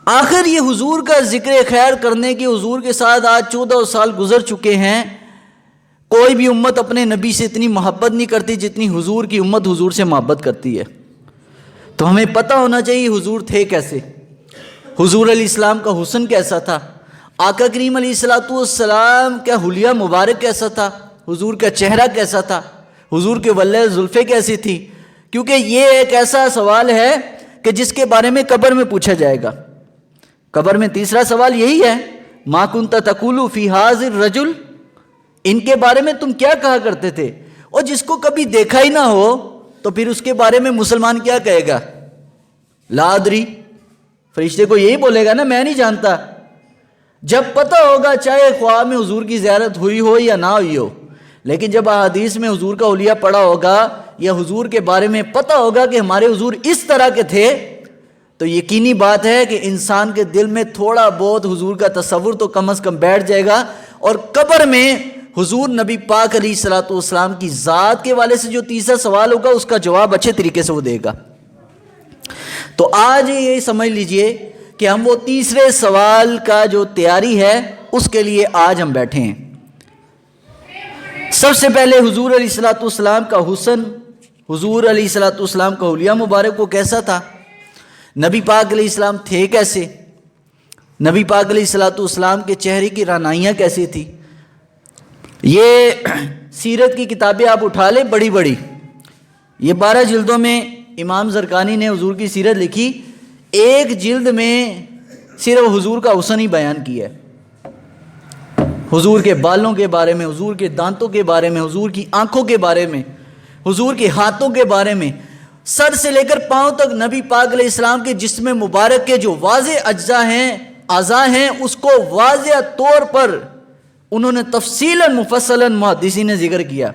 آخر یہ حضور کا ذکر خیر کرنے کے حضور کے ساتھ آج 14 سال گزر چکے ہیں، کوئی بھی امت اپنے نبی سے اتنی محبت نہیں کرتی جتنی حضور کی امت حضور سے محبت کرتی ہے۔ تو ہمیں پتہ ہونا چاہیے حضور تھے کیسے، حضور علیہ السلام کا حسن کیسا تھا، آقا کریم علیہ السلام کا حلیہ مبارک کیسا تھا، حضور کا چہرہ کیسا تھا، حضور کے ولے زلفیں کیسی تھی، کیونکہ یہ ایک ایسا سوال ہے کہ جس کے بارے میں قبر میں پوچھا جائے گا۔ قبر میں تیسرا سوال یہی ہے، ما کنت تقول فی ھذا الرجل، ان کے بارے میں تم کیا کہا کرتے تھے؟ اور جس کو کبھی دیکھا ہی نہ ہو تو پھر اس کے بارے میں مسلمان کیا کہے گا؟ لا ادری، فرشتے کو یہی بولے گا نا، میں نہیں جانتا۔ جب پتہ ہوگا، چاہے خواب میں حضور کی زیارت ہوئی ہو یا نہ ہوئی ہو، لیکن جب احادیث میں حضور کا حلیہ پڑھا ہوگا یا حضور کے بارے میں پتہ ہوگا کہ ہمارے حضور اس طرح کے تھے، تو یقینی بات ہے کہ انسان کے دل میں تھوڑا بہت حضور کا تصور تو کم از کم بیٹھ جائے گا، اور قبر میں حضور نبی پاک علیہ السلام کی ذات کے والے سے جو تیسرا سوال ہوگا اس کا جواب اچھے طریقے سے وہ دے گا۔ تو آج یہ سمجھ لیجئے کہ ہم وہ تیسرے سوال کا جو تیاری ہے اس کے لیے آج ہم بیٹھے ہیں۔ سب سے پہلے حضور علیہ السلام کا حسن، حضور علیہ السلام کا حلیہ مبارک کو کیسا تھا، نبی پاک علیہ السلام تھے کیسے، نبی پاک علیہ السلام کے چہرے کی رعنائیاں کیسی تھی۔ یہ سیرت کی کتابیں آپ اٹھا لیں، بڑی بڑی، یہ 12 جلدوں میں امام زرقانی نے حضور کی سیرت لکھی، ایک جلد میں صرف حضور کا حسن ہی بیان کیا ہے، حضور کے بالوں کے بارے میں، حضور کے دانتوں کے بارے میں، حضور کی آنکھوں کے بارے میں، حضور کے ہاتھوں کے بارے میں، سر سے لے کر پاؤں تک نبی پاک علیہ السلام کے جسم مبارک کے جو واضح اجزاء ہیں، اعضاء ہیں، اس کو واضح طور پر انہوں نے تفصیلاً مفصلاً محدثین نے ذکر کیا۔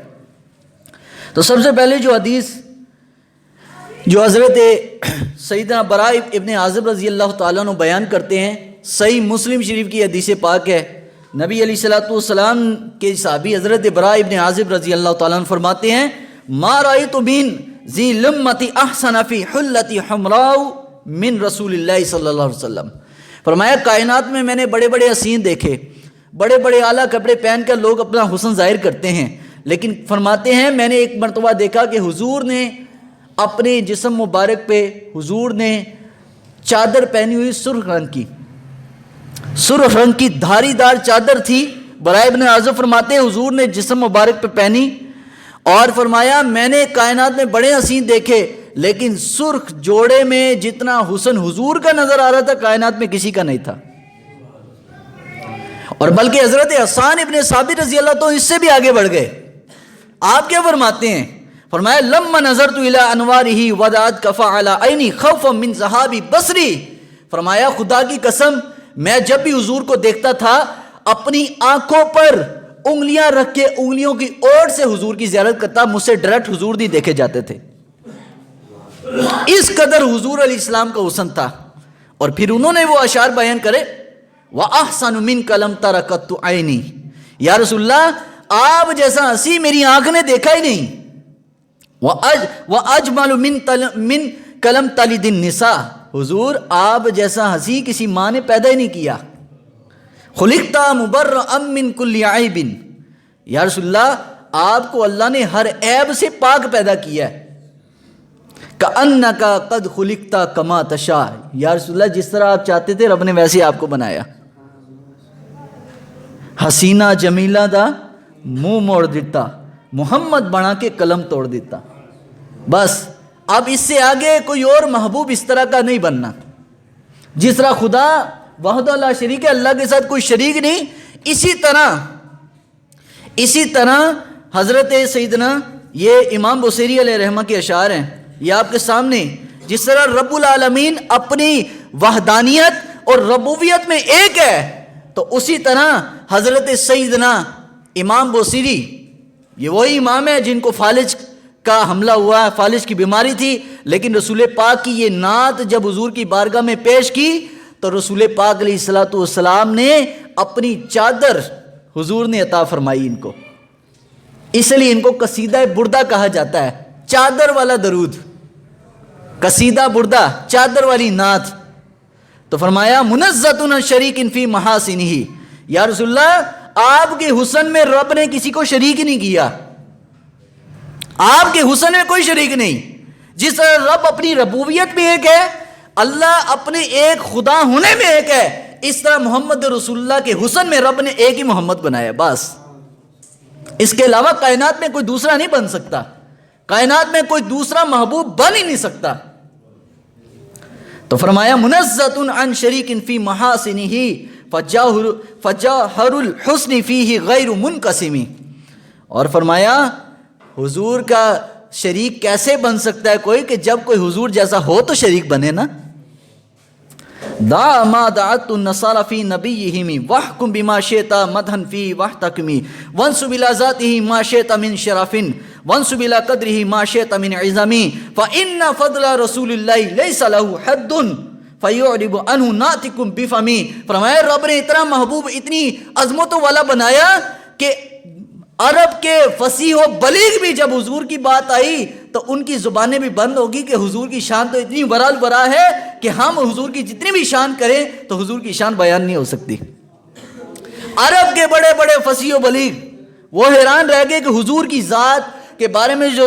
تو سب سے پہلے جو حدیث جو حضرت سیدنا براء ابن عازب رضی اللہ تعالیٰ عنہ بیان کرتے ہیں، صحیح مسلم شریف کی حدیث پاک ہے، نبی علیہ السلام کے صحابی حضرت براء ابن عازب رضی اللہ تعالیٰ عنہ فرماتے ہیں، ما رأیت من ذی لمۃ احسن فی حلۃ حمراء من رسول اللہ صلی اللہ علیہ وسلم۔ فرمایا کائنات میں نے بڑے بڑے حسین دیکھے، بڑے بڑے اعلیٰ کپڑے پہن کر لوگ اپنا حسن ظاہر کرتے ہیں، لیکن فرماتے ہیں میں نے ایک مرتبہ دیکھا کہ حضور نے اپنے جسم مبارک پہ حضور نے چادر پہنی ہوئی سرخ رنگ کی دھاری دار چادر تھی۔ براء ابن عازب فرماتے ہیں حضور نے جسم مبارک پہ پہنی، اور فرمایا میں نے کائنات میں بڑے حسین دیکھے، لیکن سرخ جوڑے میں جتنا حسن حضور کا نظر آ رہا تھا کائنات میں کسی کا نہیں تھا۔ اور بلکہ حضرت حسان ابن ثابت رضی اللہ عنہ اس سے بھی آگے بڑھ گئے۔ آپ کیا فرماتے ہیں؟ فرمایا لما نظرت الی انوارہ ودعت کفا علی عینی خوفا من ذہاب بصری۔ فرمایا خدا کی قسم میں جب بھی حضور کو دیکھتا تھا اپنی آنکھوں پر انگلیاں رکھ کے انگلیوں کی اوٹ سے حضور کی زیارت کرتا، مجھ سے ڈائریکٹ حضور نہیں دیکھے جاتے تھے۔ اس قدر حضور علیہ السلام کا حسن تھا۔ اور پھر انہوں نے وہ اشعار بیان کرے، وَأَحْسَنُ مِنْكَ لَمْ تَرَ قَطُّ عَيْنِي، یا رسول اللہ آپ جیسا ہنسی میری آنکھ نے دیکھا ہی نہیں۔ وَأَجْمَلُ مِنْكَ لَمْ تَلِدِ النِّسَاء، حضور آپ جیسا ہنسی کسی ماں نے پیدا ہی نہیں کیا۔ خُلِقْتَ مُبَرَّأً مِّن كُلِّ عَيْبٍ، یا رسول اللہ آپ کو اللہ نے ہر عیب سے پاک پیدا کیا ہے۔ کَأَنَّكَ قَدْ خُلِقْتَ كَمَا تَشَاءُ، یا رسول اللہ جس طرح آپ چاہتے تھے رب نے ویسے آپ کو بنایا۔ حسینہ جمیلہ دا منہ موڑ دیتا، محمد بنا کے قلم توڑ دیتا۔ بس اب اس سے آگے کوئی اور محبوب اس طرح کا نہیں بننا۔ جس طرح خدا وحدہ لا شریک ہے، اللہ کے ساتھ کوئی شریک نہیں، اسی طرح حضرت سیدنا یہ امام بصیری علیہ رحمہ کے اشعار ہیں، یہ آپ کے سامنے، جس طرح رب العالمین اپنی وحدانیت اور ربوبیت میں ایک ہے، تو اسی طرح حضرت سیدنا امام بصیری یہ وہی امام ہے جن کو فالج کا حملہ ہوا، فالج کی بیماری تھی، لیکن رسول پاک کی یہ نعت جب حضور کی بارگاہ میں پیش کی تو رسول پاک علیہ السلام نے اپنی چادر حضور نے عطا فرمائی ان کو، اس لیے ان کو قصیدہ بردہ کہا جاتا ہے، چادر والا درود، قصیدہ بردہ، چادر والی نعت۔ تو فرمایا منزہۃ عن شریک فی محاسنہ، یا رسول اللہ آپ کے حسن میں رب نے کسی کو شریک نہیں کیا، آپ کے حسن میں کوئی شریک نہیں. جس طرح رب اپنی ربوبیت میں ایک ہے، اللہ اپنے ایک خدا ہونے میں ایک ہے، اس طرح محمد رسول اللہ کے حسن میں رب نے ایک ہی محمد بنایا، بس اس کے علاوہ کائنات میں کوئی دوسرا نہیں بن سکتا، کائنات میں کوئی دوسرا محبوب بن ہی نہیں سکتا. تو فرمایا منزہۃ عن شریک فی محاسنہ فجوہر الحسن فیہ غیر منقسم. اور فرمایا حضور کا شریک کیسے بن سکتا ہے کوئی، کہ جب کوئی حضور جیسا ہو تو شریک بنے نا. دع ما دعت النصارى في نبيهم واحكم بما شئت مدحا فيه واحتكم وانسب الى ذاته ما شئت من شرف وانسب الى قدره ما شئت من عظم فان فضل رسول الله ليس له حد فيعرب عنه ناطق بفم. فرمایا رب نے اتنا محبوب، اتنی عظمتوں والا بنایا کہ عرب کے فصیح و بلیغ بھی جب حضور کی بات آئی تو ان کی زبانیں بھی بند ہوگی کہ حضور کی شان تو اتنی برا ہے کہ ہم حضور کی جتنی بھی شان کریں تو حضور کی شان بیان نہیں ہو سکتی. عرب کے بڑے بڑے فصیح و بلیغ وہ حیران رہ گئے کہ حضور کی ذات کے بارے میں جو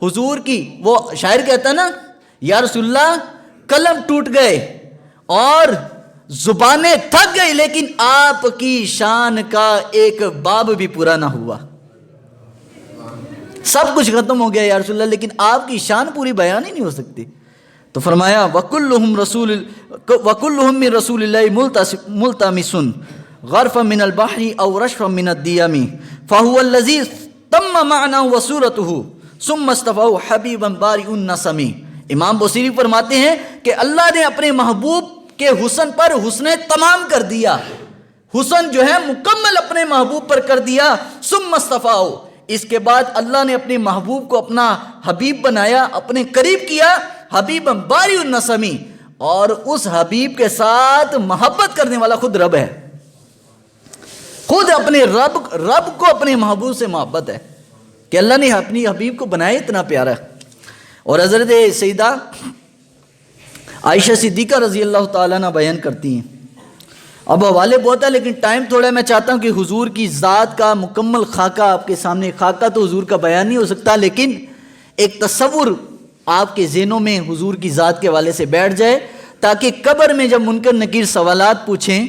حضور کی، وہ شاعر کہتا ہے نا، یا رسول اللہ قلم ٹوٹ گئے اور زبانیں تھک گئی لیکن آپ کی شان کا ایک باب بھی پورا نہ ہوا. سب کچھ ختم ہو گیا یا رسول اللہ، لیکن آپ کی شان پوری بیان ہی نہیں ہو سکتی. تو فرمایا وَكُلُّهُمْ مِنْ رَسُولِ اللَّهِ مُلْتَمِسٌ غَرْفًا مِنَ الْبَحْرِ أَوْ رَشْفًا مِنَ الدِّيَمِ فَهُوَ الَّذِي تَمَّ مَعْنَاهُ وَصُورَتُهُ ثُمَّ اصْطَفَاهُ حَبِيبًا بَارِئُ النَّسَمِ. امام بصیری فرماتے ہیں کہ اللہ نے اپنے محبوب کے حسن پر حسن تمام کر دیا، حسن جو ہے مکمل اپنے محبوب پر کر دیا. ثُمَّ اصْطَفَاهُ، اس کے بعد اللہ نے اپنے محبوب کو اپنا حبیب بنایا، اپنے قریب کیا. حبیبًا باری النسمی، اور اس حبیب کے ساتھ محبت کرنے والا خود رب ہے. خود اپنے رب کو اپنے محبوب سے محبت ہے کہ اللہ نے اپنی حبیب کو بنایا اتنا پیارا. اور حضرت سیدہ عائشہ صدیقہ رضی اللہ تعالیٰ عنہ بیان کرتی ہیں. اب حوالے بہت ہے لیکن ٹائم تھوڑا ہے، میں چاہتا ہوں کہ حضور کی ذات کا مکمل خاکہ آپ کے سامنے، خاکہ تو حضور کا بیان نہیں ہو سکتا لیکن ایک تصور آپ کے ذہنوں میں حضور کی ذات کے حوالے سے بیٹھ جائے، تاکہ قبر میں جب منکر نکیر سوالات پوچھیں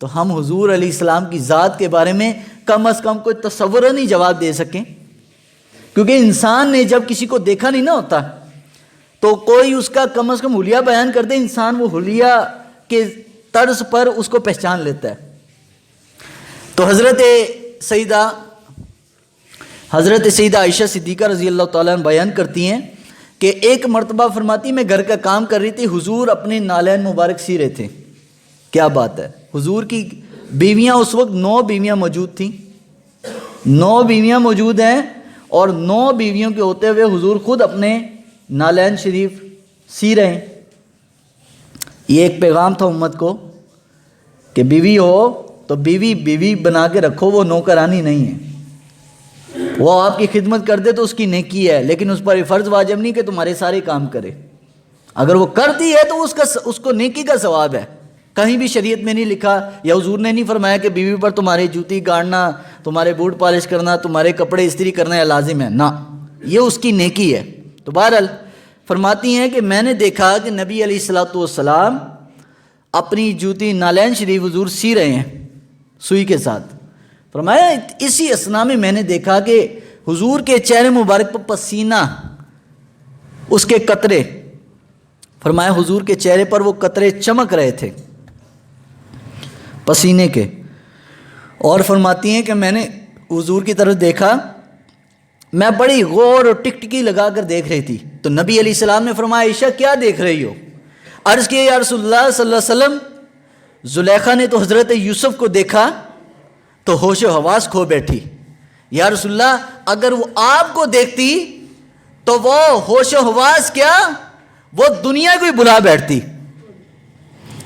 تو ہم حضور علیہ السلام کی ذات کے بارے میں کم از کم کوئی تصورانی جواب دے سکیں. کیونکہ انسان نے جب کسی کو دیکھا نہیں نہ ہوتا تو کوئی اس کا کم از کم حلیہ بیان کر دے، انسان وہ حلیہ کے طرز پر اس کو پہچان لیتا ہے. تو حضرت سیدہ عائشہ صدیقہ رضی اللہ تعالیٰ عنہ بیان کرتی ہیں کہ ایک مرتبہ فرماتی میں گھر کا کام کر رہی تھی، حضور اپنے نالین مبارک سی رہے تھے. کیا بات ہے، حضور کی بیویاں اس وقت 9 بیویاں موجود تھیں، 9 بیویاں موجود ہیں، اور 9 بیویوں کے ہوتے ہوئے حضور خود اپنے نالین شریف سی رہے ہیں. یہ ایک پیغام تھا امت کو کہ بیوی ہو تو بیوی بنا کے رکھو، وہ نوکرانی نہیں ہے. وہ آپ کی خدمت کر دے تو اس کی نیکی ہے، لیکن اس پر یہ فرض واجب نہیں کہ تمہارے سارے کام کرے. اگر وہ کرتی ہے تو اس کو نیکی کا ثواب ہے. کہیں بھی شریعت میں نہیں لکھا یا حضور نے نہیں فرمایا کہ بیوی پر تمہاری جوتی گاڑنا، تمہارے بوٹ پالش کرنا، تمہارے کپڑے استری کرنا یا لازم ہے، نہ، یہ اس کی نیکی ہے. تو بہرحال فرماتی ہیں کہ میں نے دیکھا کہ نبی علیہ الصلوۃ والسلام اپنی جوتی نالین شریف حضور سی رہے ہیں سوئی کے ساتھ. فرمایا اسی اثنا میں میں نے دیکھا کہ حضور کے چہرے مبارک پر پسینہ، اس کے قطرے، فرمایا حضور کے چہرے پر وہ قطرے چمک رہے تھے پسینے کے. اور فرماتی ہیں کہ میں نے حضور کی طرف دیکھا، میں بڑی غور اور ٹکٹکی لگا کر دیکھ رہی تھی. تو نبی علیہ السلام نے فرمایا عائشہ کیا دیکھ رہی ہو؟ عرض کیا یا رسول اللہ صلی اللہ علیہ وسلم، زلیخا نے تو حضرت یوسف کو دیکھا تو ہوش و حواس کھو بیٹھی. یا رسول اللہ اگر وہ آپ کو دیکھتی تو وہ ہوش و حواس کیا، وہ دنیا کو ہی بلا بیٹھتی،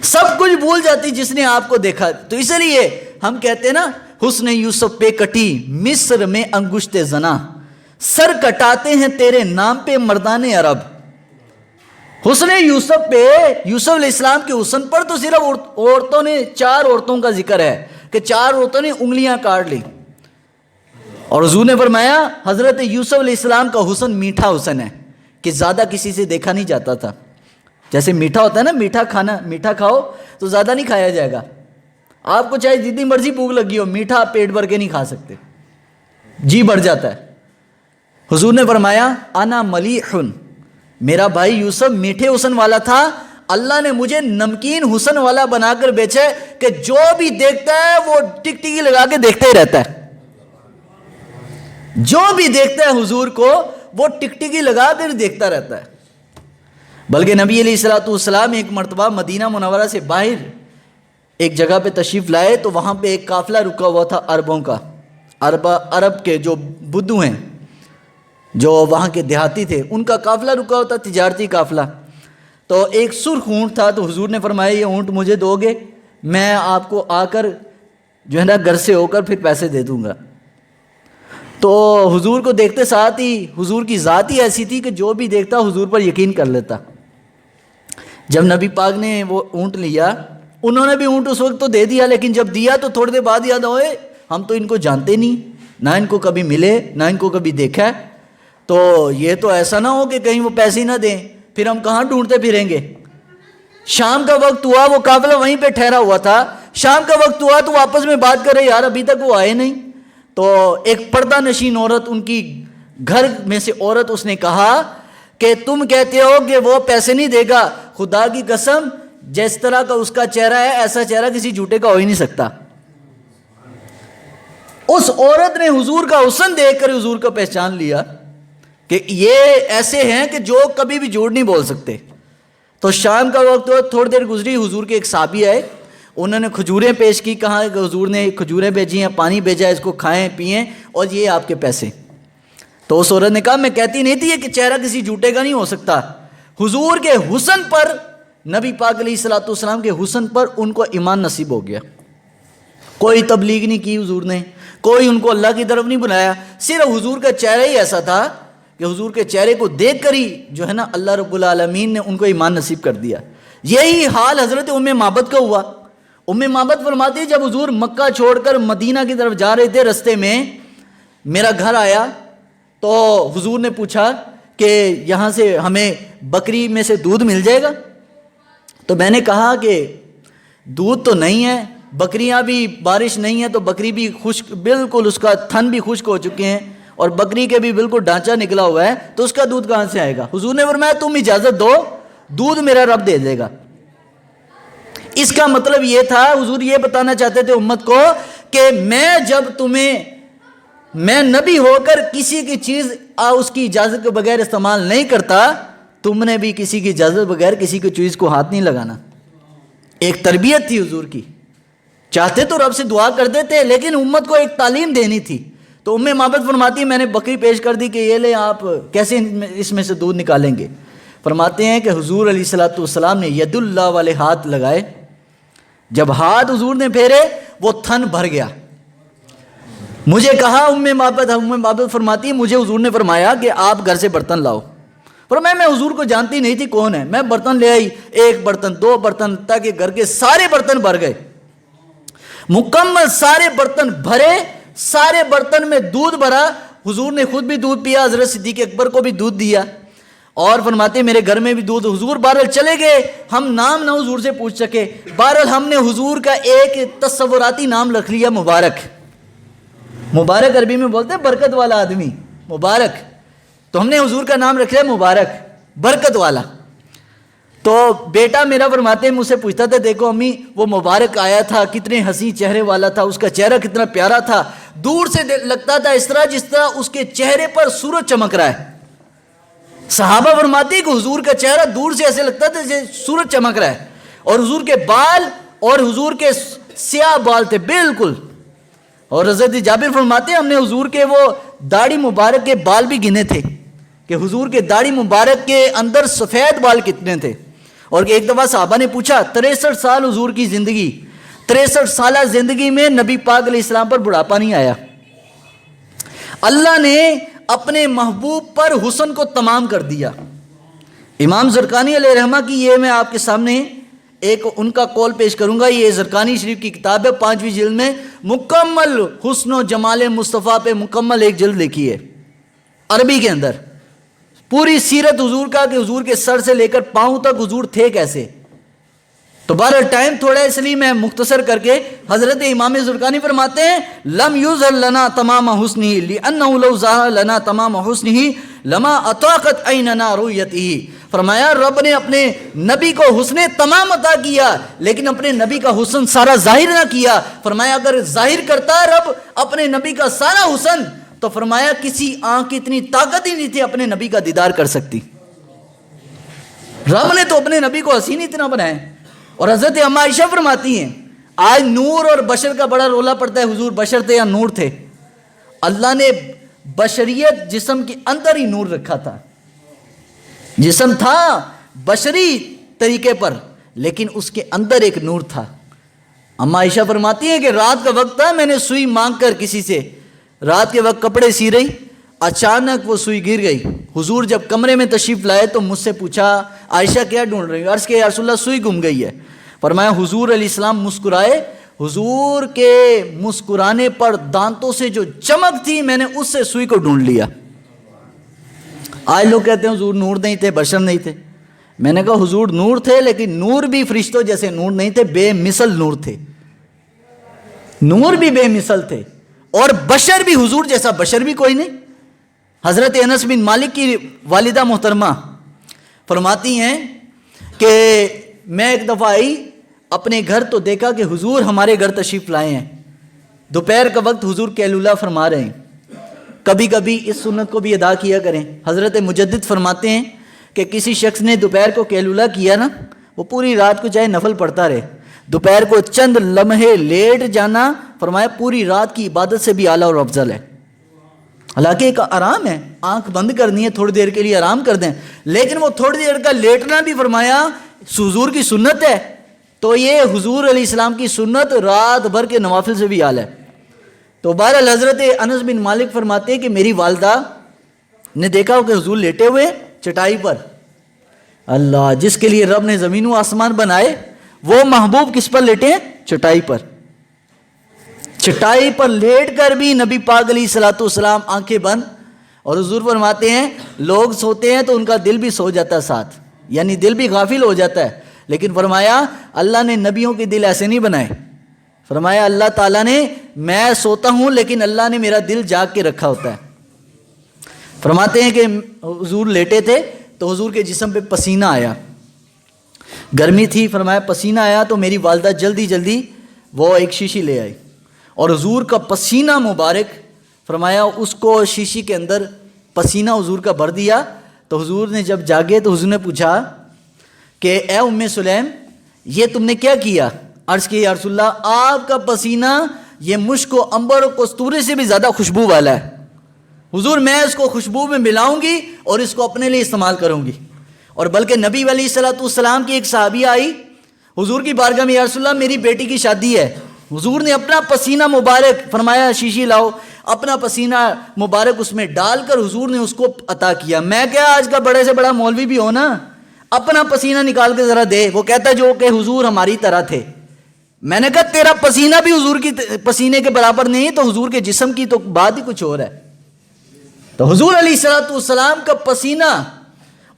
سب کچھ بھول جاتی جس نے آپ کو دیکھا. تو اس لیے ہم کہتے ہیں نا، حسن یوسف پہ کٹی مصر میں انگشت زنا، سر کٹاتے ہیں تیرے نام پہ مردان عرب. حسن یوسف پہ، یوسف علیہ السلام کے حسن پر تو صرف عورتوں نے، 4 عورتوں کا ذکر ہے کہ 4 عورتوں نے انگلیاں کاٹ لی، اور حضور نے فرمایا حضرت یوسف علیہ السلام کا حسن میٹھا حسن ہے کہ زیادہ کسی سے دیکھا نہیں جاتا تھا. جیسے میٹھا ہوتا ہے نا، میٹھا کھانا، میٹھا کھاؤ تو زیادہ نہیں کھایا جائے گا. آپ کو چاہے جتنی مرضی بھوک لگی ہو، میٹھا آپ پیٹ بھر کے نہیں کھا سکتے، جی بڑھ جاتا ہے. حضور نے فرمایا انا ملیح، میرا بھائی یوسف میٹھے حسن والا تھا، اللہ نے مجھے نمکین حسن والا بنا کر بیچا ہے کہ جو بھی دیکھتا ہے وہ ٹکٹکی لگا کے دیکھتے ہی رہتا ہے. جو بھی دیکھتا ہے حضور کو وہ ٹکٹکی لگا کر دیکھتا رہتا ہے. بلکہ نبی علیہ الصلوۃ والسلام ایک مرتبہ مدینہ منورہ سے باہر ایک جگہ پہ تشریف لائے تو وہاں پہ ایک قافلہ رکا ہوا تھا عربوں کا، عرب کے جو بدو ہیں، جو وہاں کے دیہاتی تھے، ان کا قافلہ رکا ہوتا، تجارتی قافلہ. تو ایک سرخ اونٹ تھا، تو حضور نے فرمایا یہ اونٹ مجھے دو گے، میں آپ کو آ کر جو ہے نا گھر سے ہو کر پھر پیسے دے دوں گا. تو حضور کو دیکھتے ساتھ ہی حضور کی ذات ہی ایسی تھی کہ جو بھی دیکھتا حضور پر یقین کر لیتا. جب نبی پاک نے وہ اونٹ لیا، انہوں نے بھی اونٹ اس وقت تو دے دیا، لیکن جب دیا تو تھوڑی دیر بعد یاد ہوئے ہم تو ان کو جانتے نہیں، نہ ان کو کبھی ملے، نہ ان کو کبھی دیکھا ہے، تو یہ تو ایسا نہ ہو کہ کہیں وہ پیسے ہی نہ دیں، پھر ہم کہاں ڈھونڈتے پھریں گے. شام کا وقت ہوا، وہ قافلہ وہیں پہ ٹھہرا ہوا تھا، شام کا وقت ہوا تو آپس میں بات کر رہے، یار ابھی تک وہ آئے نہیں. تو ایک پردہ نشین عورت، ان کی گھر میں سے عورت، اس نے کہا کہ تم کہتے ہو کہ وہ پیسے نہیں دے گا، خدا کی قسم جس طرح کا اس کا چہرہ ہے ایسا چہرہ کسی جھوٹے کا ہو ہی نہیں سکتا. اس عورت نے حضور کا حسن دیکھ کر حضور کو پہچان لیا کہ یہ ایسے ہیں کہ جو کبھی بھی جھوٹ نہیں بول سکتے. تو شام کا وقت ہوا، تھوڑی دیر گزری، حضور کے ایک صحابی آئے، انہوں نے کھجوریں پیش کی، کہا کہ حضور نے کھجوریں بھیجی ہیں، پانی بھیجا ہے، اس کو کھائیں پئیں اور یہ آپ کے پیسے. تو اس عورت نے کہا میں کہتی نہیں تھی کہ چہرہ کسی جھوٹے کا نہیں ہو سکتا. حضور کے حسن پر، نبی پاک علیہ الصلوۃ والسلام کے حسن پر ان کو ایمان نصیب ہو گیا. کوئی تبلیغ نہیں کی حضور نے، کوئی ان کو اللہ کی طرف نہیں بلایا، صرف حضور کا چہرہ ہی ایسا تھا کہ حضور کے چہرے کو دیکھ کر ہی جو ہے نا اللہ رب العالمین نے ان کو ایمان نصیب کر دیا. یہی حال حضرت ام معبد کا ہوا. ام معبد فرماتی ہے جب حضور مکہ چھوڑ کر مدینہ کی طرف جا رہے تھے، رستے میں میرا گھر آیا تو حضور نے پوچھا کہ یہاں سے ہمیں بکری میں سے دودھ مل جائے گا. تو میں نے کہا کہ دودھ تو نہیں ہے، بکریاں بھی، بارش نہیں ہے تو بکری بھی خشک، بالکل اس کا تھن بھی خشک ہو چکے ہیں اور بکری کے بھی بالکل ڈھانچہ نکلا ہوا ہے، تو اس کا دودھ کہاں سے آئے گا. حضور نے فرمایا تم اجازت دو، دودھ میرا رب دے دے گا. اس کا مطلب یہ تھا، حضور یہ بتانا چاہتے تھے امت کو کہ میں نبی ہو کر کسی کی چیز اس کی اجازت کے بغیر استعمال نہیں کرتا، تم نے بھی کسی کی اجازت بغیر کسی کی چیز کو ہاتھ نہیں لگانا. ایک تربیت تھی حضور کی. چاہتے تو رب سے دعا کرتے تھے لیکن امت کو ایک تعلیم دینی تھی. تو ام معبد فرماتی ہے میں نے بکری پیش کر دی کہ یہ لیں، آپ کیسے اس میں سے دودھ نکالیں گے. فرماتے ہیں کہ حضور علیہ الصلوۃ والسلام نے ید اللہ والے ہاتھ لگائے، جب ہاتھ حضور نے پھیرے وہ تھن بھر گیا. مجھے کہا ام معبد فرماتی ہے مجھے حضور نے فرمایا کہ آپ گھر سے برتن لاؤ. فرمایا میں حضور کو جانتی نہیں تھی کون ہے، میں برتن لے آئی، 1 برتن 2 برتن، تاکہ گھر کے سارے برتن بھر گئے. مکمل سارے برتن بھرے، سارے برتن میں دودھ بھرا. حضور نے خود بھی دودھ پیا، حضرت صدیق اکبر کو بھی دودھ دیا، اور فرماتے میرے گھر میں بھی دودھ. حضور بہرحال چلے گئے، ہم نام نہ حضور سے پوچھ سکے. بہرحال ہم نے حضور کا ایک تصوراتی نام رکھ لیا، مبارک. مبارک عربی میں بولتے ہیں برکت والا آدمی، مبارک. تو ہم نے حضور کا نام رکھ لیا مبارک، برکت والا. تو بیٹا میرا فرماتے ہیں مجھ سے پوچھتا تھا دیکھو امی وہ مبارک آیا تھا، کتنے حسین چہرے والا تھا، اس کا چہرہ کتنا پیارا تھا، دور سے لگتا تھا اس طرح جس طرح اس کے چہرے پر سورج چمک رہا ہے. صحابہ فرماتے ہیں کہ حضور کا چہرہ دور سے ایسے لگتا تھا جیسے سورج چمک رہا ہے، اور حضور کے بال، اور حضور کے سیاہ بال تھے بالکل. اور حضرت جابر فرماتے ہیں ہم نے حضور کے وہ داڑھی مبارک کے بال بھی گنے تھے کہ حضور کے داڑھی مبارک کے اندر سفید بال کتنے تھے. اور ایک دفعہ صحابہ نے پوچھا 63 سال حضور کی زندگی، 63 سالہ زندگی میں نبی پاک علیہ السلام پر بڑھاپا نہیں آیا. اللہ نے اپنے محبوب پر حسن کو تمام کر دیا. امام زرقانی علیہ رحمہ کی یہ میں آپ کے سامنے ایک ان کا قول پیش کروں گا. یہ زرقانی شریف کی کتاب ہے 5ویں جلد میں, مکمل حسن و جمال مصطفیٰ پہ مکمل ایک جلد لکھی ہے عربی کے اندر, پوری سیرت حضور کا کہ حضور کے سر سے لے کر پاؤں تک حضور تھے کیسے. تو بہرحال ٹائم تھوڑا ہے اس لیے میں مختصر کر کے, حضرت امام زرقانی فرماتے ہیں لم یظہر لنا تمام حسنہ لانہ لو ظہر لنا تمام حسنہ لما اطاقت عیننا رؤیتہ. فرمایا رب نے اپنے نبی کو حسن تمام عطا کیا لیکن اپنے نبی کا حسن سارا ظاہر نہ کیا. فرمایا اگر ظاہر کرتا رب اپنے نبی کا سارا حسن تو فرمایا کسی آنکھ کی اتنی طاقت ہی نہیں تھی اپنے نبی کا دیدار کر سکتی. رب نے تو اپنے نبی کو حسین اتنا بنایا. اور حضرت اما عائشہ فرماتی ہیں آج نور اور بشر کا بڑا رولا پڑتا ہے, حضور بشر تھے یا نور تھے؟ اللہ نے بشریت جسم کے اندر ہی نور رکھا تھا, جسم تھا بشری طریقے پر لیکن اس کے اندر ایک نور تھا. اما عائشہ فرماتی ہیں کہ رات کا وقت تھا, میں نے سوئی مانگ کر کسی سے رات کے وقت کپڑے سی رہی, اچانک وہ سوئی گر گئی. حضور جب کمرے میں تشریف لائے تو مجھ سے پوچھا عائشہ کیا ڈھونڈ رہی ہو؟ عرض کہ یا رسول اللہ سوئی گم گئی ہے. فرمایا حضور علیہ السلام مسکرائے, حضور کے مسکرانے پر دانتوں سے جو چمک تھی میں نے اس سے سوئی کو ڈھونڈ لیا. آج لوگ کہتے ہیں حضور نور نہیں تھے, بشر نہیں تھے. میں نے کہا حضور نور تھے لیکن نور بھی فرشتوں جیسے نور نہیں تھے, بے مثل نور تھے. نور بھی بے مثل تھے اور بشر بھی حضور جیسا بشر بھی کوئی نہیں. حضرت انس بن مالک کی والدہ محترمہ فرماتی ہیں کہ میں ایک دفعہ آئی اپنے گھر تو دیکھا کہ حضور ہمارے گھر تشریف لائے ہیں. دوپہر کا وقت حضور قیلولہ فرما رہے ہیں. کبھی کبھی اس سنت کو بھی ادا کیا کریں. حضرت مجدد فرماتے ہیں کہ کسی شخص نے دوپہر کو قیلولہ کیا نا, وہ پوری رات کو چاہے نفل پڑھتا رہے, دوپہر کو چند لمحے لیٹ جانا فرمایا پوری رات کی عبادت سے بھی اعلیٰ اور افضل ہے. حالانکہ ایک آرام ہے, آنکھ بند کرنی ہے تھوڑی دیر کے لیے آرام کر دیں, لیکن وہ تھوڑی دیر کا لیٹنا بھی فرمایا حضور کی سنت ہے. تو یہ حضور علیہ السلام کی سنت رات بھر کے نوافل سے بھی اعلیٰ ہے. تو بہرحال حضرت انس بن مالک فرماتے ہیں کہ میری والدہ نے دیکھا ہو کہ حضور لیٹے ہوئے چٹائی پر. اللہ, جس کے لیے رب نے زمین و آسمان بنائے وہ محبوب کس پر لیٹے ہیں؟ چٹائی پر. چٹائی پر لیٹ کر بھی نبی پاک علیہ الصلوۃ والسلام آنکھیں بند, اور حضور فرماتے ہیں لوگ سوتے ہیں تو ان کا دل بھی سو جاتا ہے ساتھ, یعنی دل بھی غافل ہو جاتا ہے. لیکن فرمایا اللہ نے نبیوں کے دل ایسے نہیں بنائے. فرمایا اللہ تعالیٰ نے, میں سوتا ہوں لیکن اللہ نے میرا دل جاگ کے رکھا ہوتا ہے. فرماتے ہیں کہ حضور لیٹے تھے تو حضور کے جسم پہ پسینہ آیا, گرمی تھی. فرمایا پسینہ آیا تو میری والدہ جلدی جلدی وہ ایک شیشی لے آئی اور حضور کا پسینہ مبارک فرمایا اس کو شیشی کے اندر پسینہ حضور کا بھر دیا. تو حضور نے جب جاگے تو حضور نے پوچھا کہ اے ام سلیم یہ تم نے کیا کیا؟ عرض کی یا رسول اللہ آپ کا پسینہ یہ مشک و عنبر و کستوری سے بھی زیادہ خوشبو والا ہے. حضور میں اس کو خوشبو میں ملاؤں گی اور اس کو اپنے لیے استعمال کروں گی. اور بلکہ نبی علیہ الصلوۃ والسلام کی ایک صحابیہ آئی حضور کی بارگاہ میں, یا رسول اللہ میری بیٹی کی شادی ہے. حضور نے اپنا پسینہ مبارک فرمایا شیشی لاؤ, اپنا پسینہ مبارک اس میں ڈال کر حضور نے اس کو عطا کیا. میں کیا آج کا بڑے سے بڑا مولوی بھی ہو نا, اپنا پسینہ نکال کے ذرا دے. وہ کہتا جو کہ حضور ہماری طرح تھے. میں نے کہا تیرا پسینہ بھی حضور کی پسینے کے برابر نہیں, تو حضور کے جسم کی تو بات ہی کچھ اور ہے. تو حضور علیہ الصلوۃ والسلام کا پسینہ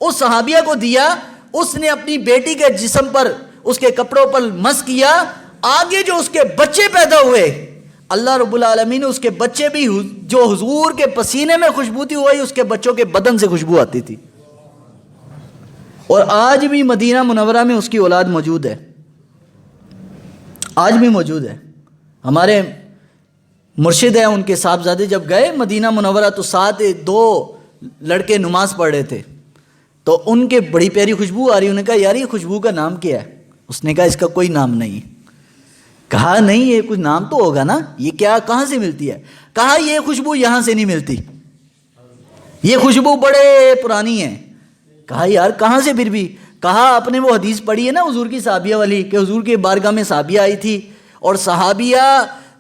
اس صحابیہ کو دیا, اس نے اپنی بیٹی کے جسم پر اس کے کپڑوں پر مس کیا. آگے جو اس کے بچے پیدا ہوئے اللہ رب العالمین نے اس کے بچے بھی جو حضور کے پسینے میں خوشبو تھی ہوئی اس کے بچوں کے بدن سے خوشبو آتی تھی. اور آج بھی مدینہ منورہ میں اس کی اولاد موجود ہے, آج بھی موجود ہے. ہمارے مرشد ہیں ان کے صاحبزادے جب گئے مدینہ منورہ تو ساتھ 2 لڑکے نماز پڑھ رہے تھے, تو ان کے بڑی پیاری خوشبو آ رہی. انہوں نے کہا یار یہ خوشبو کا نام کیا ہے؟ اس نے کہا اس کا کوئی نام نہیں. کہا نہیں یہ کچھ نام تو ہوگا نا, یہ کیا کہاں سے ملتی ہے؟ کہا یہ خوشبو یہاں سے نہیں ملتی, یہ خوشبو بڑے پرانی ہے. کہا یار کہاں سے پھر بھی؟ کہا آپ نے وہ حدیث پڑھی ہے نا حضور کی صحابیہ والی, کہ حضور کی بارگاہ میں صحابیہ آئی تھی اور صحابیہ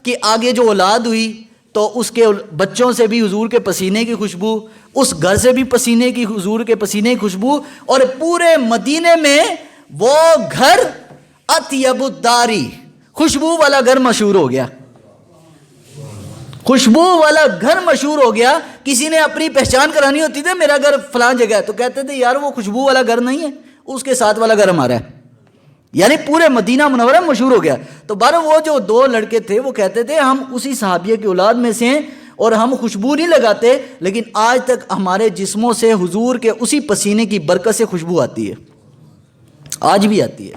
کے آگے جو اولاد ہوئی تو اس کے بچوں سے بھی حضور کے پسینے کی خوشبو، اس گھر سے بھی پسینے کی، حضور کے پسینے کی خوشبو، اور پورے مدینے میں وہ گھر اطیب الداری، خوشبو والا گھر مشہور ہو گیا، خوشبو والا گھر مشہور ہو گیا۔ کسی نے اپنی پہچان کرانی ہوتی تھی میرا گھر فلاں جگہ ہے، تو کہتے تھے یار وہ خوشبو والا گھر نہیں ہے، اس کے ساتھ والا گھر ہمارا ہے، یعنی پورے مدینہ منورہ مشہور ہو گیا۔ تو بارہ وہ جو دو لڑکے تھے وہ کہتے تھے ہم اسی صحابیہ کی اولاد میں سے ہیں اور ہم خوشبو نہیں لگاتے، لیکن آج تک ہمارے جسموں سے حضور کے اسی پسینے کی برکت سے خوشبو آتی ہے، آج بھی آتی ہے۔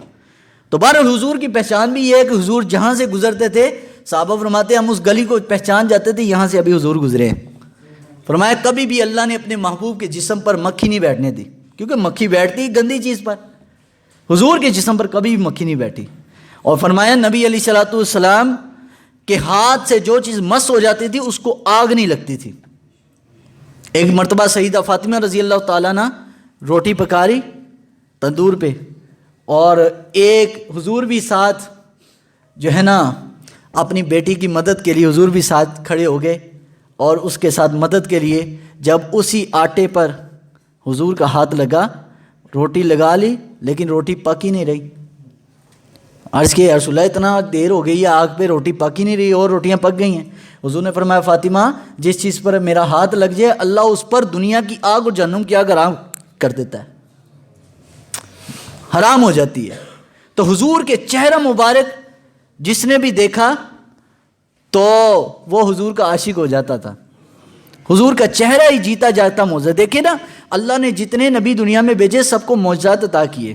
تو بہرحال حضور کی پہچان بھی یہ ہے کہ حضور جہاں سے گزرتے تھے، صحابہ فرماتے ہیں ہم اس گلی کو پہچان جاتے تھے یہاں سے ابھی حضور گزرے ہیں۔ فرمایا کبھی بھی اللہ نے اپنے محبوب کے جسم پر مکھی نہیں بیٹھنے دی، کیونکہ مکھی بیٹھتی گندی چیز پر، حضور کے جسم پر کبھی بھی مکھی نہیں بیٹھی۔ اور فرمایا نبی علیہ الصلوۃ والسلام کے ہاتھ سے جو چیز مس ہو جاتی تھی اس کو آگ نہیں لگتی تھی۔ ایک مرتبہ سیدہ فاطمہ رضی اللہ تعالیٰ عنہ روٹی پکا رہی تندور پہ، اور ایک حضور بھی ساتھ جو ہے نا اپنی بیٹی کی مدد کے لیے حضور بھی ساتھ کھڑے ہو گئے، اور اس کے ساتھ مدد کے لیے جب اسی آٹے پر حضور کا ہاتھ لگا، روٹی لگا لی لیکن روٹی پک ہی نہیں رہی۔ عرض کیا یا رسول اللہ اتنا دیر ہو گئی ہے آگ پہ روٹی پک ہی نہیں رہی اور روٹیاں پک گئی ہیں۔ حضور نے فرمایا فاطمہ جس چیز پر میرا ہاتھ لگ جائے اللہ اس پر دنیا کی آگ اور جہنم کی آگ حرام کر دیتا ہے، حرام ہو جاتی ہے۔ تو حضور کے چہرہ مبارک جس نے بھی دیکھا تو وہ حضور کا عاشق ہو جاتا تھا، حضور کا چہرہ ہی جیتا جاتا معجزہ۔ دیکھیں نا اللہ نے جتنے نبی دنیا میں بھیجے سب کو معجزات عطا کیے،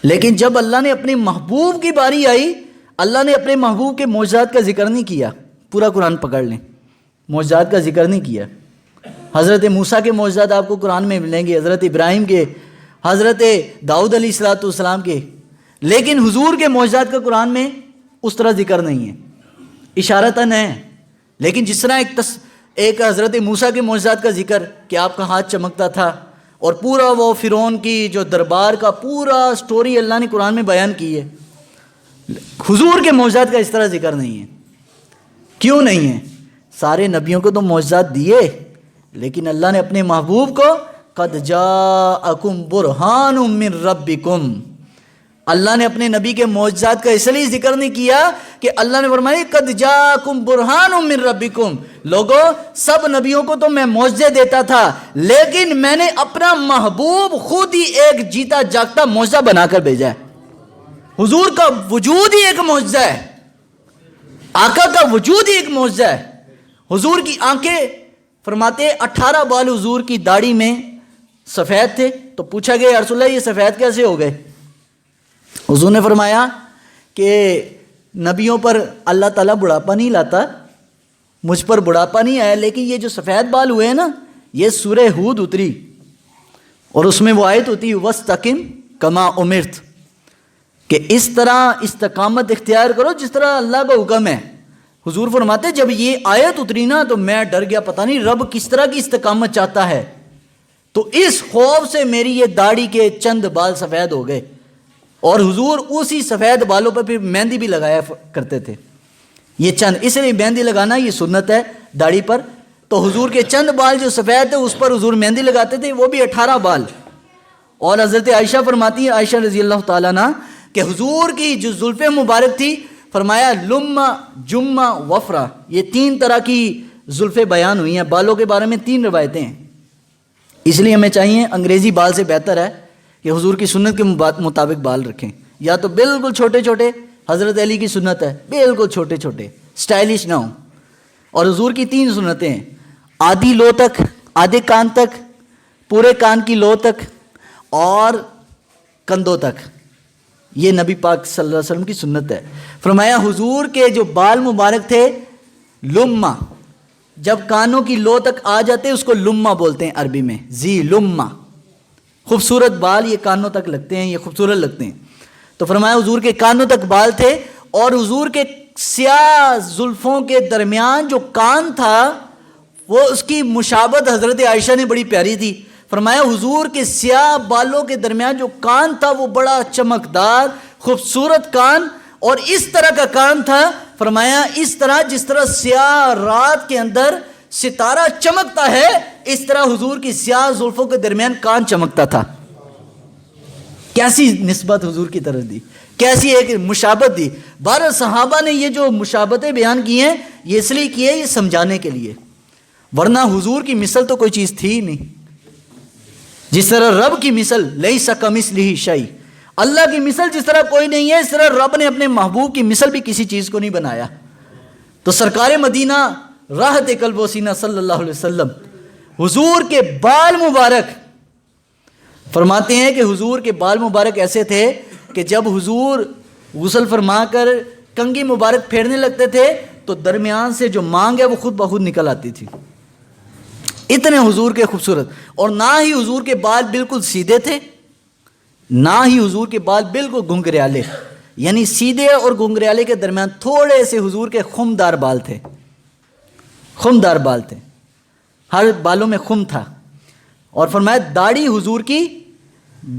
لیکن جب اللہ نے اپنے محبوب کی باری آئی اللہ نے اپنے محبوب کے معجزات کا ذکر نہیں کیا۔ پورا قرآن پکڑ لیں، معجزات کا ذکر نہیں کیا۔ حضرت موسیٰ کے معجزات آپ کو قرآن میں ملیں گے، حضرت ابراہیم کے، حضرت داؤد علیہ السلام کے، لیکن حضور کے معجزات کا قرآن میں اس طرح ذکر نہیں ہے، اشارتاً ہے۔ لیکن جس طرح ایک حضرت موسیٰ کے معجزات کا ذکر کہ آپ کا ہاتھ چمکتا تھا، اور پورا وہ فرعون کی جو دربار کا پورا سٹوری اللہ نے قرآن میں بیان کی ہے، حضور کے معجزات کا اس طرح ذکر نہیں ہے۔ کیوں نہیں ہے؟ سارے نبیوں کو تو معجزات دیے، لیکن اللہ نے اپنے محبوب کو قد جاءکم برہان من ربکم، اللہ نے اپنے نبی کے معجزات کا اس لیے ذکر نہیں کیا کہ اللہ نے فرمایا قد جاءکم برہان من ربکم، لوگوں سب نبیوں کو تو میں معجزے دیتا تھا لیکن میں نے اپنا محبوب خود ہی ایک جیتا جاگتا معجزہ بنا کر بھیجا ہے۔ حضور کا وجود ہی ایک معجزہ ہے، آقا کا وجود ہی ایک معجزہ ہے۔ حضور کی آنکھیں فرماتے 18 بال حضور کی داڑھی میں سفید تھے، تو پوچھا گیا یا رسول اللہ یہ سفید کیسے ہو گئے؟ حضور نے فرمایا کہ نبیوں پر اللہ تعالیٰ بڑھاپا نہیں لاتا، مجھ پر بڑھاپا نہیں آیا، لیکن یہ جو سفید بال ہوئے ہیں نا یہ سورہ ہود اتری اور اس میں وہ آیت ہوتی وَاسْتَقِمْ كَمَا أُمِرْتَ کہ اس طرح استقامت اختیار کرو جس طرح اللہ کا حکم ہے۔ حضور فرماتے جب یہ آیت اتری نا تو میں ڈر گیا، پتہ نہیں رب کس طرح کی استقامت چاہتا ہے، تو اس خوف سے میری یہ داڑھی کے چند بال سفید ہو گئے، اور حضور اسی سفید بالوں پر پھر مہندی بھی لگایا کرتے تھے۔ یہ چند اس لیے مہندی لگانا یہ سنت ہے داڑھی پر، تو حضور کے چند بال جو سفید تھے اس پر حضور مہندی لگاتے تھے، وہ بھی 18 بال۔ اور حضرت عائشہ فرماتی ہیں، عائشہ رضی اللہ تعالیٰ عنہ، کہ حضور کی جو زلفیں مبارک تھی فرمایا لمہ جمہ وفرہ، یہ 3 طرح کی زلفیں بیان ہوئی ہیں، بالوں کے بارے میں 3 روایتیں ہیں۔ اس لیے ہمیں چاہیے انگریزی بال سے بہتر ہے کہ حضور کی سنت کے مطابق بال رکھیں، یا تو بالکل چھوٹے چھوٹے، حضرت علی کی سنت ہے بالکل چھوٹے چھوٹے سٹائلش نہ ہوں۔ اور حضور کی 3 سنتیں ہیں، آدھی لو تک، آدھے کان تک، پورے کان کی لو تک، اور کندھوں تک، یہ نبی پاک صلی اللہ علیہ وسلم کی سنت ہے۔ فرمایا حضور کے جو بال مبارک تھے لمہ، جب کانوں کی لو تک آ جاتے اس کو لمہ بولتے ہیں عربی میں، زی لمہ، خوبصورت بال یہ کانوں تک لگتے ہیں، یہ خوبصورت لگتے ہیں۔ تو فرمایا حضور کے کانوں تک بال تھے، اور حضور کے سیاہ زلفوں کے درمیان جو کان تھا وہ اس کی مشابہت حضرت عائشہ نے بڑی پیاری تھی۔ فرمایا حضور کے سیاہ بالوں کے درمیان جو کان تھا وہ بڑا چمکدار خوبصورت کان، اور اس طرح کا کان تھا فرمایا اس طرح جس طرح سیاہ رات کے اندر ستارہ چمکتا ہے اس طرح حضور کی سیاہ زلفوں کے درمیان کان چمکتا تھا. کیسی نسبت حضور کی طرف دی, کیسی ایک مشابہت دی. 12 صحابہ نے یہ جو مشابہتیں بیان کی ہیں یہ اس لیے کی ہے, یہ سمجھانے کے لیے, ورنہ حضور کی مثل تو کوئی چیز تھی ہی نہیں. جس طرح رب کی مثل لیس کمثلہ شیء, اللہ کی مثل جس طرح کوئی نہیں ہے, اس طرح رب نے اپنے محبوب کی مثل بھی کسی چیز کو نہیں بنایا. تو سرکار مدینہ راحت قلب و سینہ صلی اللہ علیہ وسلم حضور کے بال مبارک, فرماتے ہیں کہ حضور کے بال مبارک ایسے تھے کہ جب حضور غسل فرما کر کنگھی مبارک پھیرنے لگتے تھے تو درمیان سے جو مانگ ہے وہ خود بخود نکل آتی تھی. اتنے حضور کے خوبصورت, اور نہ ہی حضور کے بال بالکل سیدھے تھے, نہ ہی حضور کے بال بالکل گھنگریالے, یعنی سیدھے اور گھنگریالے کے درمیان تھوڑے سے حضور کے خمدار بال تھے, خمدار بال تھے, ہر بالوں میں خم تھا. اور فرمایا داڑھی حضور کی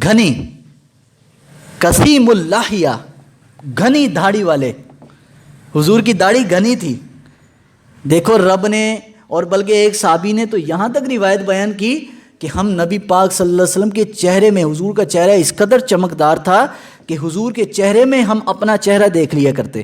گھنی, کسیم اللحیہ, گھنی داڑھی والے, حضور کی داڑھی گھنی تھی. دیکھو رب نے, اور بلکہ ایک صحابی نے تو یہاں تک روایت بیان کی کہ ہم نبی پاک صلی اللہ علیہ وسلم کے چہرے میں, حضور کا چہرہ اس قدر چمکدار تھا کہ حضور کے چہرے میں ہم اپنا چہرہ دیکھ لیا کرتے.